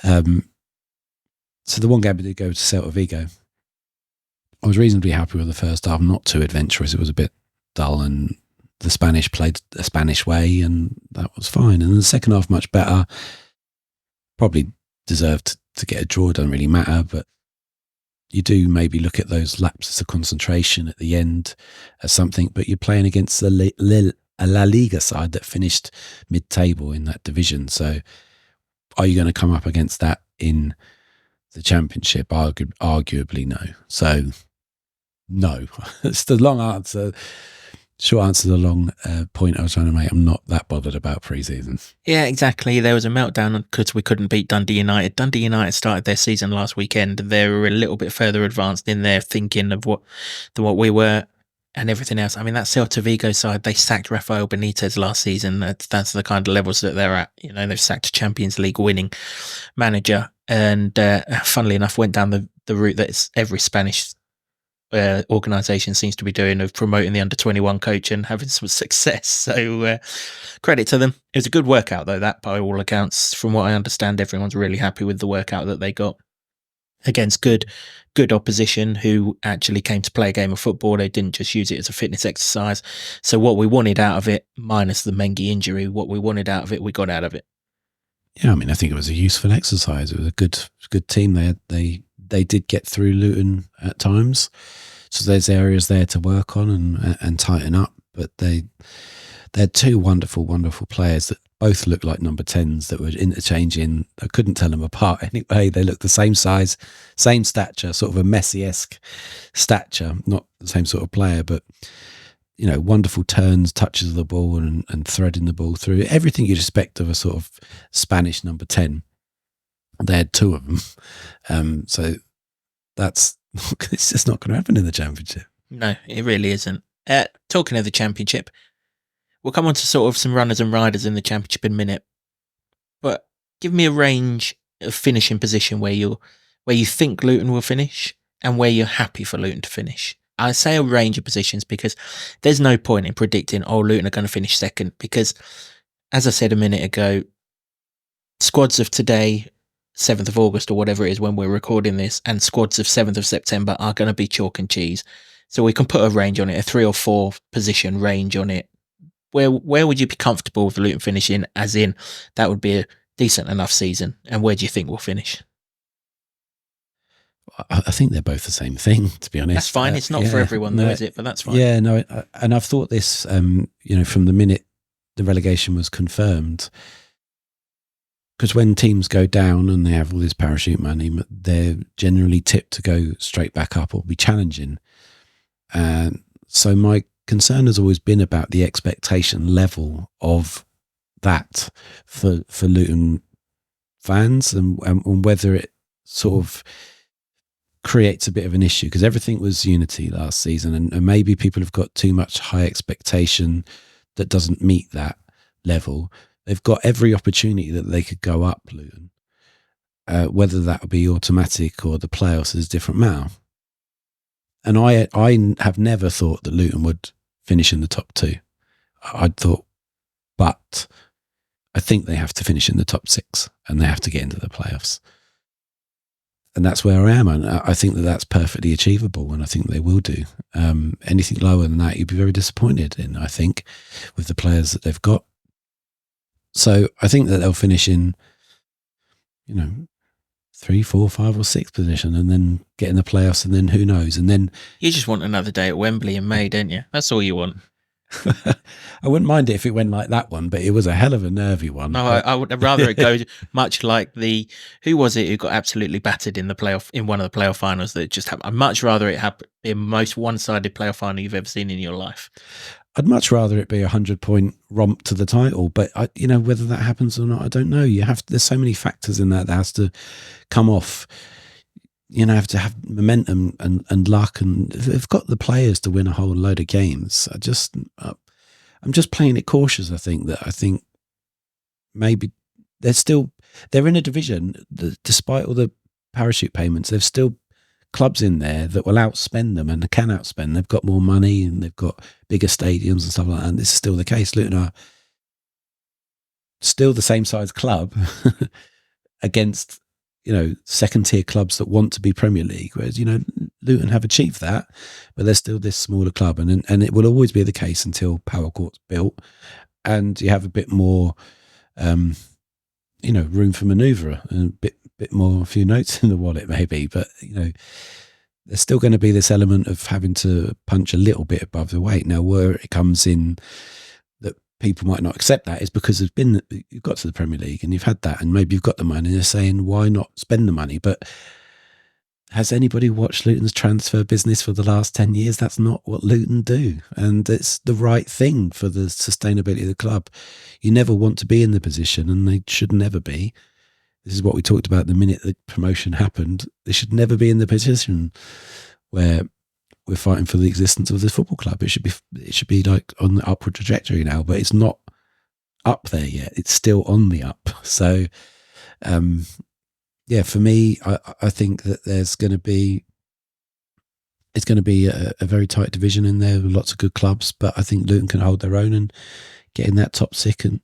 so the one game I did go to Celta Vigo was reasonably happy with the first half, not too adventurous. It was a bit dull, and the Spanish played a Spanish way, and that was fine. And the second half, much better. Probably deserved to get a draw, doesn't really matter, but you do maybe look at those lapses of concentration at the end as something, but you're playing against a La Liga side that finished mid-table in that division. So are you going to come up against that in the Championship? Arguably no. So no. It's the long answer. Short answer to the long point I was trying to make. I'm not that bothered about pre-season. Yeah, exactly. There was a meltdown because we couldn't beat Dundee United. Dundee United started their season last weekend. They were a little bit further advanced in their thinking of what we were and everything else. I mean, that Celta Vigo side, they sacked Rafael Benitez last season. That's the kind of levels that they're at. You know, they've sacked a Champions League winning manager, and funnily enough, went down the route that every Spanish organisation seems to be doing, of promoting the under-21 coach and having some success. So credit to them. It was a good workout though, that by all accounts. From what I understand, everyone's really happy with the workout that they got against good opposition who actually came to play a game of football. They didn't just use it as a fitness exercise. So what we wanted out of it, minus the Mengi injury, what we wanted out of it, we got out of it. Yeah, I mean, I think it was a useful exercise. It was a good team. They did get through Luton at times, so there's areas there to work on and tighten up. But they had two wonderful players that both looked like number 10s that were interchanging. I couldn't tell them apart anyway. They looked the same size, same stature, sort of a Messi-esque stature. Not the same sort of player, but you know, wonderful turns, touches of the ball, and threading the ball through. Everything you'd expect of a sort of Spanish number 10. They had two of them. So it's just not going to happen in the Championship. No, it really isn't. Talking of the Championship, we'll come on to sort of some runners and riders in the Championship in a minute. But give me a range of finishing position where you think Luton will finish and where you're happy for Luton to finish. I say a range of positions because there's no point in predicting, Luton are going to finish second, because, as I said a minute ago, squads of today, 7th of August or whatever it is when we're recording this, and squads of 7th of September are going to be chalk and cheese. So we can put a range on it, a 3 or 4 position range on it. Where would you be comfortable with Luton finishing, as in that would be a decent enough season, and where do you think we'll finish? I think they're both the same thing, to be honest. That's fine. It's not for everyone, though, is it? But that's fine. Yeah, no, and I've thought this, from the minute the relegation was confirmed, because when teams go down and they have all this parachute money, they're generally tipped to go straight back up or be challenging. So my concern has always been about the expectation level of that for Luton fans, and whether it sort of creates a bit of an issue, because everything was unity last season, and maybe people have got too much high expectation that doesn't meet that level. They've got every opportunity that they could go up, Luton. Whether that would be automatic or the playoffs is a different matter. And I have never thought that Luton would finish in the top 2. I'd thought, but I think they have to finish in the top 6 and they have to get into the playoffs. And that's where I am. And I think that that's perfectly achievable, and I think they will do. Anything lower than that, you'd be very disappointed in, I think, with the players that they've got. So I think that they'll finish in, 3, 4, 5 or 6 position, and then get in the playoffs, and then who knows? And then you just want another day at Wembley in May, don't you? That's all you want. I wouldn't mind it if it went like that one, but it was a hell of a nervy one. No, I would rather it go much like who was it who got absolutely battered in one of the playoff finals that just happened. I'd much rather it happen in the most one-sided playoff final you've ever seen in your life. I'd much rather it be 100-point romp to the title, but whether that happens or not, I don't know. There's so many factors in that has to come off. Have to have momentum and luck, and they've got the players to win a whole load of games. I'm just playing it cautious. I think maybe they're in a division that, despite all the parachute payments, there's still clubs in there that will outspend them and can outspend. They've got more money and they've got bigger stadiums and stuff like that. And this is still the case. Luton are still the same size club against second tier clubs that want to be Premier League, whereas, Luton have achieved that, but they're still this smaller club. And it will always be the case until Power Court's built and you have a bit more, room for manoeuvre and a bit more, a few notes in the wallet maybe. But, there's still going to be this element of having to punch a little bit above the weight. Now, where it comes in that people might not accept that is because you've got to the Premier League and you've had that, and maybe you've got the money and they're saying, why not spend the money? But has anybody watched Luton's transfer business for the last 10 years? That's not what Luton do. And it's the right thing for the sustainability of the club. You never want to be in the position, and they should never be. This is what we talked about the minute the promotion happened. They should never be in the position where we're fighting for the existence of the football club. It should be like on the upward trajectory now, but it's not up there yet. It's still on the up. So, for me, I think that it's going to be a very tight division in there with lots of good clubs, but I think Luton can hold their own and get in that top six and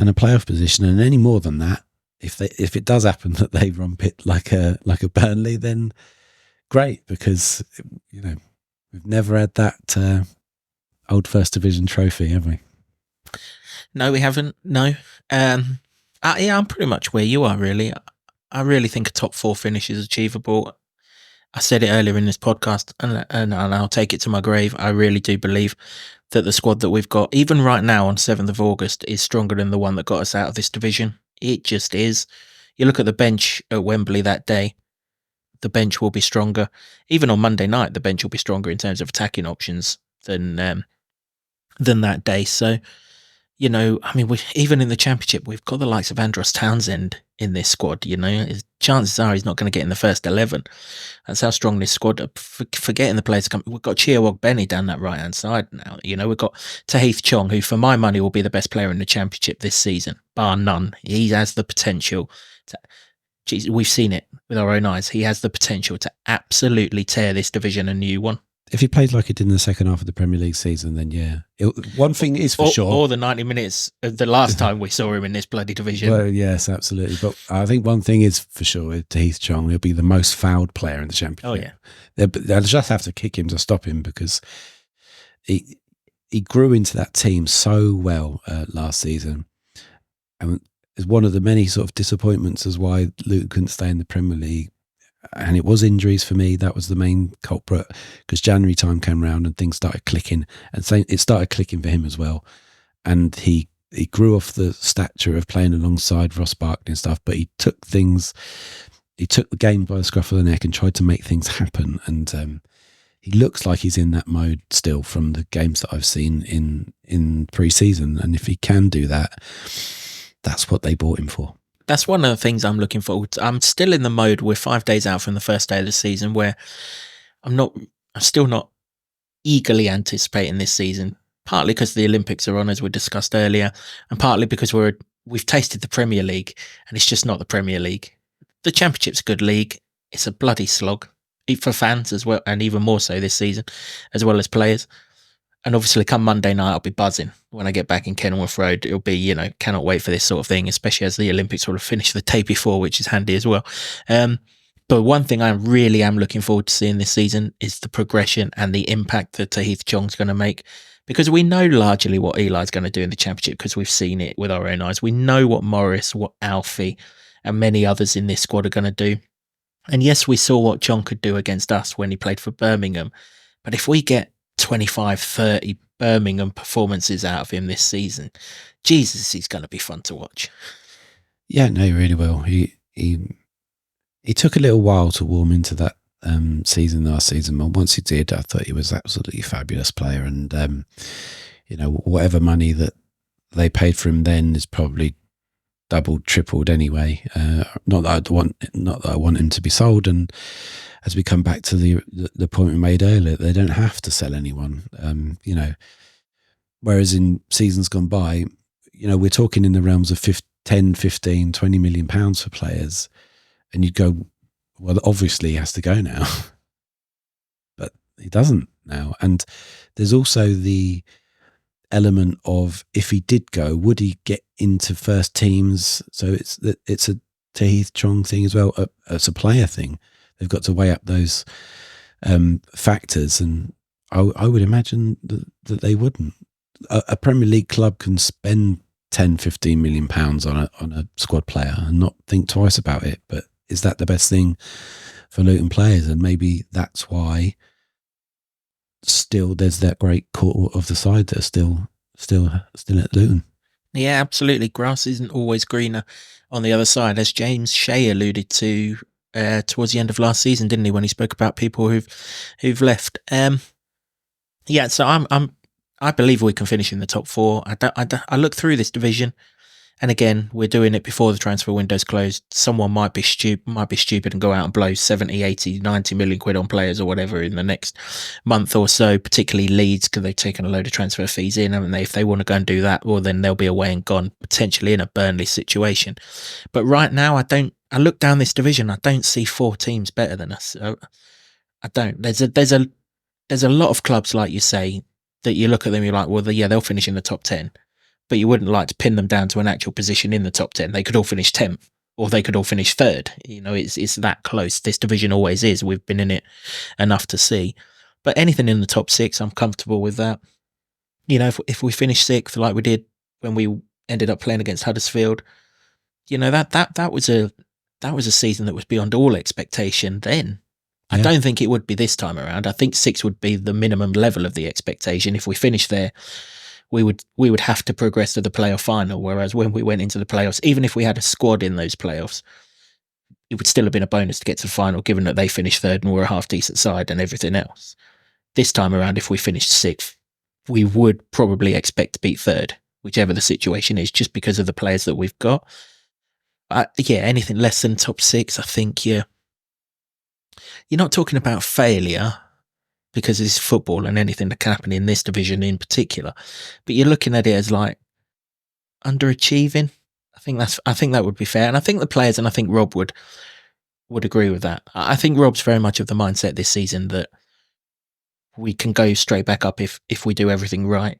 a playoff position. And any more than that, if it does happen that they romp it like a Burnley, then great, because we've never had that old First Division trophy, have we? No, we haven't. No. I'm pretty much where you are, really. I really think a top 4 finish is achievable. I said it earlier in this podcast, and I'll take it to my grave. I really do believe that the squad that we've got, even right now on 7th of August, is stronger than the one that got us out of this division. It just is. You look at the bench at Wembley that day, the bench will be stronger. Even on Monday night, the bench will be stronger in terms of attacking options than that day. So, even in the Championship, we've got the likes of Andros Townsend in this squad. Chances are he's not going to get in the first 11. That's how strong this squad. Forgetting the players come, we've got Chiawog Benny down that right hand side now. We've got Tahith Chong, who, for my money, will be the best player in the Championship this season, bar none. He has the potential to. We've seen it with our own eyes. He has the potential to absolutely tear this division a new one. If he played like he did in the second half of the Premier League season, then one thing is for sure. Or the 90 minutes of the last time we saw him in this bloody division. Well, yes, absolutely. But I think one thing is for sure with Tahith Chong, he'll be the most fouled player in the Championship. Oh, yeah. They'll just have to kick him to stop him, because he grew into that team so well last season. And it's one of the many sort of disappointments as why Luton couldn't stay in the Premier League. And it was injuries for me. That was the main culprit, because January time came around and things started clicking, and it started clicking for him as well. And he grew off the stature of playing alongside Ross Barkley and stuff, but he took the game by the scruff of the neck and tried to make things happen. And he looks like he's in that mode still from the games that I've seen in pre-season. And if he can do that, that's what they bought him for. That's one of the things I'm looking forward to. I'm still in the mode. We're 5 days out from the first day of the season, where I'm still not eagerly anticipating this season, partly because the Olympics are on, as we discussed earlier, and partly because we've tasted the Premier League, and it's just not the Premier League. The Championship's a good league. It's a bloody slog for fans as well, and even more so this season, as well as players. And obviously, come Monday night, I'll be buzzing when I get back in Kenilworth Road. It'll be, cannot wait for this sort of thing, especially as the Olympics will have finished the day before, which is handy as well. But one thing I really am looking forward to seeing this season is the progression and the impact that Tahith Chong's going to make, because we know largely what Eli's going to do in the Championship, because we've seen it with our own eyes. We know what Morris, what Alfie, and many others in this squad are going to do. And yes, we saw what Chong could do against us when he played for Birmingham. But if we get 25, 30 Birmingham performances out of him this season, Jesus, he's going to be fun to watch. Yeah, no, he really will. He took a little while to warm into that season last season, but once he did, I thought he was absolutely fabulous player. And whatever money that they paid for him then is probably doubled, tripled anyway. Not that I want him to be sold. And as we come back to the point we made earlier, they don't have to sell anyone. Whereas in seasons gone by, we're talking in the realms of 10, 15, 20 million pounds for players. And you'd go, well, obviously he has to go now. But he doesn't now. And there's also the element of, if he did go, would he get into first teams? So it's Tahith Chong thing as well. It's a player thing. They've got to weigh up those factors, and I would imagine that they wouldn't. A Premier League club can spend 10, 15 million pounds on a squad player and not think twice about it. But is that the best thing for Luton players? And maybe that's why still there's that great core of the side that are still at Luton. Yeah, absolutely. Grass isn't always greener on the other side, as James Shea alluded to towards the end of last season, didn't he, when he spoke about people who've left. Yeah, so I believe we can finish in the top four. I look through this division, and again, we're doing it before the transfer window's closed. Someone might be stupid and go out and blow 70, 80, 90 million quid on players or whatever in the next month or so, particularly Leeds, because they've taken a load of transfer fees in, haven't they? If they want to go and do that, well, then they'll be away and gone, potentially in a Burnley situation. But right now, I look down this division, I don't see four teams better than us. I don't. There's a lot of clubs, like you say, that you look at them, you're like, well, yeah, they'll finish in the top 10. But you wouldn't like to pin them down to an actual position in the top 10. They could all finish 10th, or they could all finish 3rd. It's that close. This division always is. We've been in it enough to see. But anything in the top 6, I'm comfortable with that. If we finish 6th, like we did when we ended up playing against Huddersfield, that was a season that was beyond all expectation then. Yeah. I don't think it would be this time around. I think 6 would be the minimum level of the expectation. If we finish there, we would have to progress to the playoff final. Whereas when we went into the playoffs, even if we had a squad in those playoffs, it would still have been a bonus to get to the final, given that they finished 3rd and were a half decent side and everything else. This time around, if we finished 6th, we would probably expect to beat 3rd, whichever the situation is, just because of the players that we've got. Anything less than top 6, I think you're not talking about failure, because it's football and anything that can happen in this division in particular, but you're looking at it as like underachieving. I think that would be fair, and I think the players, and I think Rob would agree with that. I think Rob's very much of the mindset this season that we can go straight back up if we do everything right,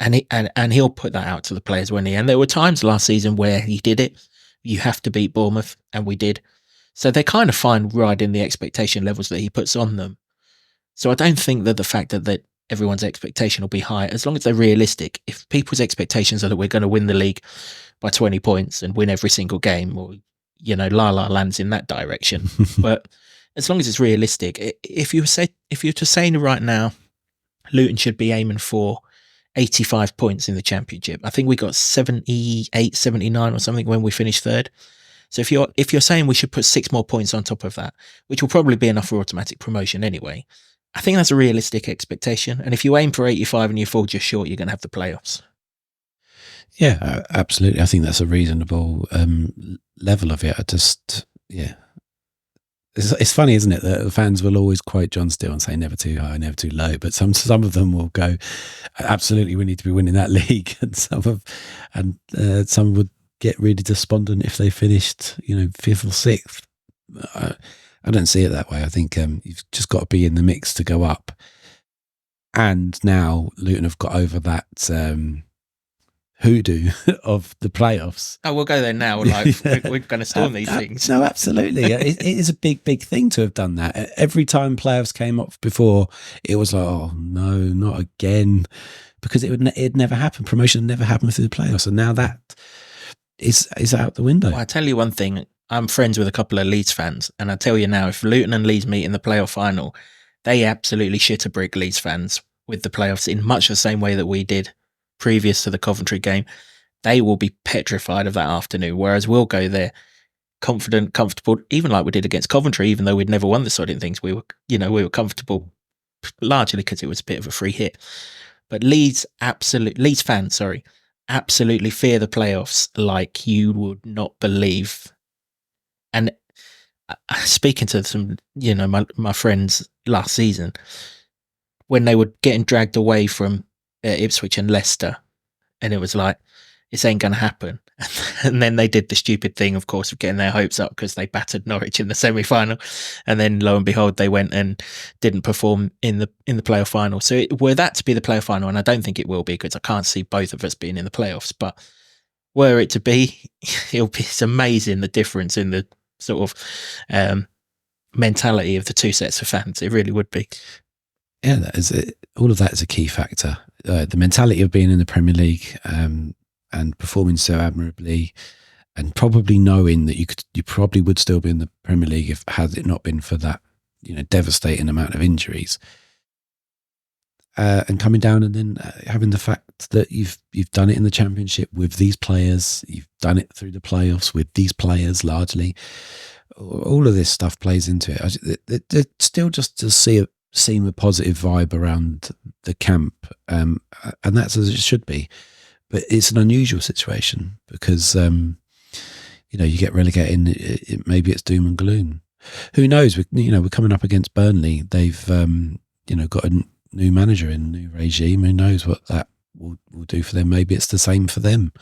and he'll put that out to the players when he. And there were times last season where he did it. You have to beat Bournemouth, and we did. So they're kind of fine riding the expectation levels that he puts on them. So I don't think that the fact that everyone's expectation will be high, as long as they're realistic. If people's expectations are that we're going to win the league by 20 points and win every single game, or, La lands in that direction. But as long as it's realistic, if you're to say right now, Luton should be aiming for 85 points in the Championship. I think we got 78, 79 or something when we finished 3rd. So if you're saying we should put 6 more points on top of that, which will probably be enough for automatic promotion anyway, I think that's a realistic expectation. And if you aim for 85 and you fall just short, you're going to have the playoffs. Yeah, absolutely. I think that's a reasonable level of it. It's funny, isn't it, that the fans will always quote John Steele and say never too high, never too low. But some of them will go, absolutely, we need to be winning that league, and some would get really despondent if they finished, 5th or 6th. I don't see it that way. I think you've just got to be in the mix to go up. And now Luton have got over that hoodoo of the playoffs. Oh, we'll go there now. We're going to storm these things. No, absolutely. It is a big thing to have done that. Every time playoffs came up before, it was like, oh no, not again, because it'd never happen. Promotion never happened through the playoffs, and now that is out the window. Well, I tell you one thing. I'm friends with a couple of Leeds fans, and I tell you now, if Luton and Leeds meet in the playoff final, they absolutely shit a brick, Leeds fans, with the playoffs, in much the same way that we did previous to the Coventry game. They will be petrified of that afternoon, whereas we'll go there confident, comfortable, even like we did against Coventry, even though we'd never won the sort of things. We were comfortable, largely because it was a bit of a free hit. But Leeds fans, absolutely fear the playoffs like you would not believe. And speaking to some, my friends last season, when they were getting dragged away from Ipswich and Leicester, and it was like, this ain't going to happen. And then they did the stupid thing, of course, of getting their hopes up because they battered Norwich in the semi-final. And then lo and behold, they went and didn't perform in the playoff final. So were that to be the playoff final, and I don't think it will be because I can't see both of us being in the playoffs, but were it to be, it's amazing the difference in the sort of mentality of the two sets of fans. It really would be. Yeah, that is it. All of that is a key factor. The mentality of being in the Premier League and performing so admirably, and probably knowing that you probably would still be in the Premier League if had it not been for that, devastating amount of injuries. And coming down and then having the fact that you've done it in the Championship with these players, you've done it through the playoffs with these players largely. All of this stuff plays into it. It still just to seem a positive vibe around the camp, and that's as it should be. But it's an unusual situation because you get relegated. Maybe it's doom and gloom. Who knows? We're coming up against Burnley. They've got a new manager in, new regime. Who knows what that will do for them? Maybe it's the same for them.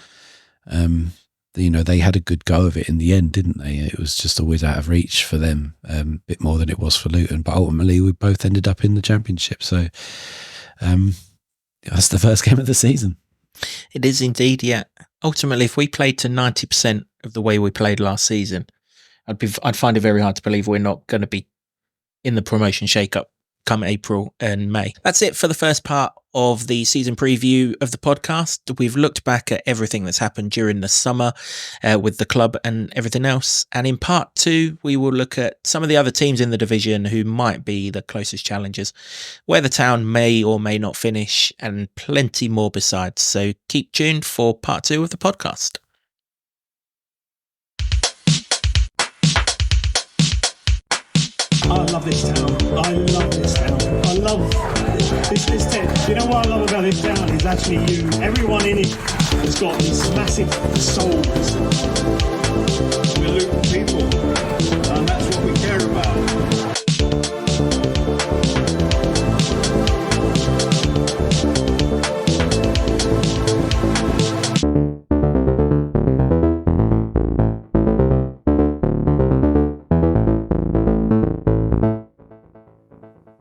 They had a good go of it in the end, didn't they? It was just always out of reach for them, a bit more than it was for Luton. But ultimately, we both ended up in the Championship. So that's the first game of the season. It is indeed, yeah. Ultimately, if we played to 90% of the way we played last season, I'd find it very hard to believe we're not going to be in the promotion shake-up come April and May. That's it for the first part of the season preview of the podcast. We've looked back at everything that's happened during the summer with the club and everything else. And in part 2, we will look at some of the other teams in the division who might be the closest challengers, where the town may or may not finish, and plenty more besides. So keep tuned for part 2 of the podcast. I love this town. I love this town. I love this town. You know what I love about this town is actually you. Everyone in it has got this massive soul. We're Luton people, and that's what we care about.